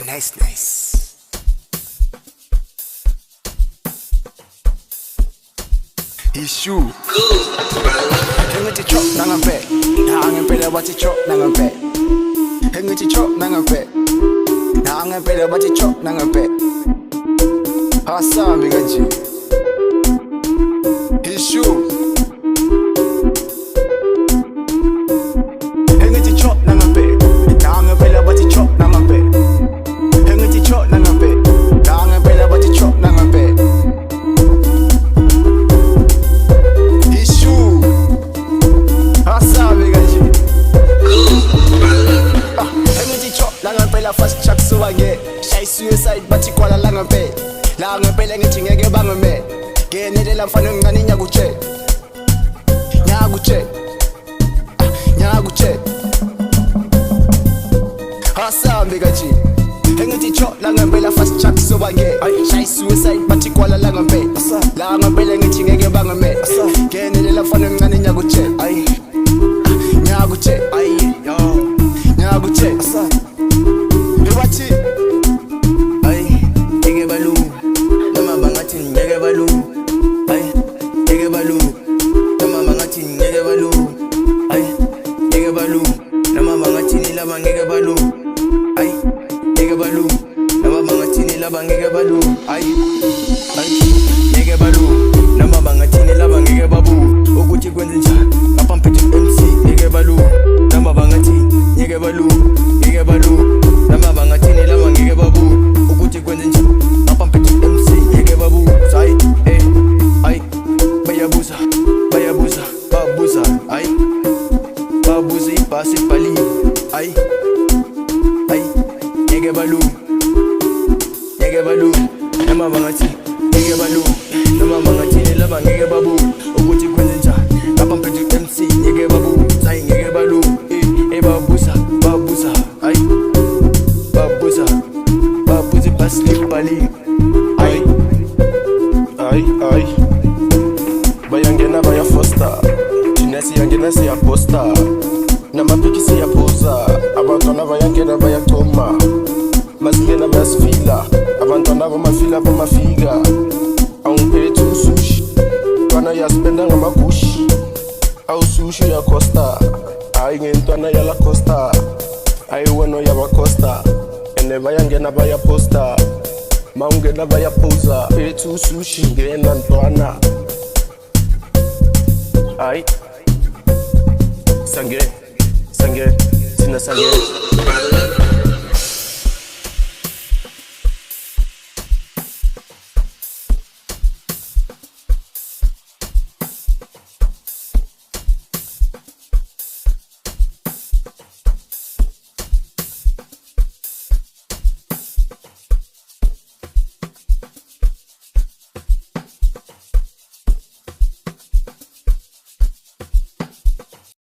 Nice. Issue. Hengithi chok nangampe. Nangempela bathi chok nangampe. Hengithi chok nangampe. Nangempela bathi chok nangampe. Hasambi kanje. Issue. Hengithi chok nangampe. Nangempela bathi chok nangampe. Hengithi chok nangampe. Nangempela bathi chok nangampe. Langempela fast track suwange Shy suicide bathi kwala langempela Langempela ngithi ngeke bangeme Ngenelela mfana ngani nyakuche Nyakuche Hasambi kanje Engithi cho langempela fast track suwange Shy suicide bathi kwala langempela Langempela ngithi ngeke bangeme Ngenelela mfana ngani nyakuche Nyakuche ukuthi kwenze njani ngapha mphethe MC ngeke balu noma bangathi ngeke balu noma bangathini laba ngeke babu ukuthi kwenze njani ngapha mphethe MC ngeke babu say bayabuza babuza ibhasi bali ngeke balu noma bangathi ngeke balu noma bangathini laba ngeke babu ukuthi kwenze njani ngapha mphethe MC ngeke babu say ngeke balu babuza ibhasi bali bayangena bayafosta thina siyangena siyaposta namapiki siyapoza abantwana bayangena bayachoma masingena bayasifila abantwana bamafika awungiphethe usushi ntwana yaspenda ngamagushi awusushi uyacosta ngentwana yala costa wena yabacosta ene bayangena bayaposta maungena bayapoza phethe usushi ngena ntwana sange, thina sange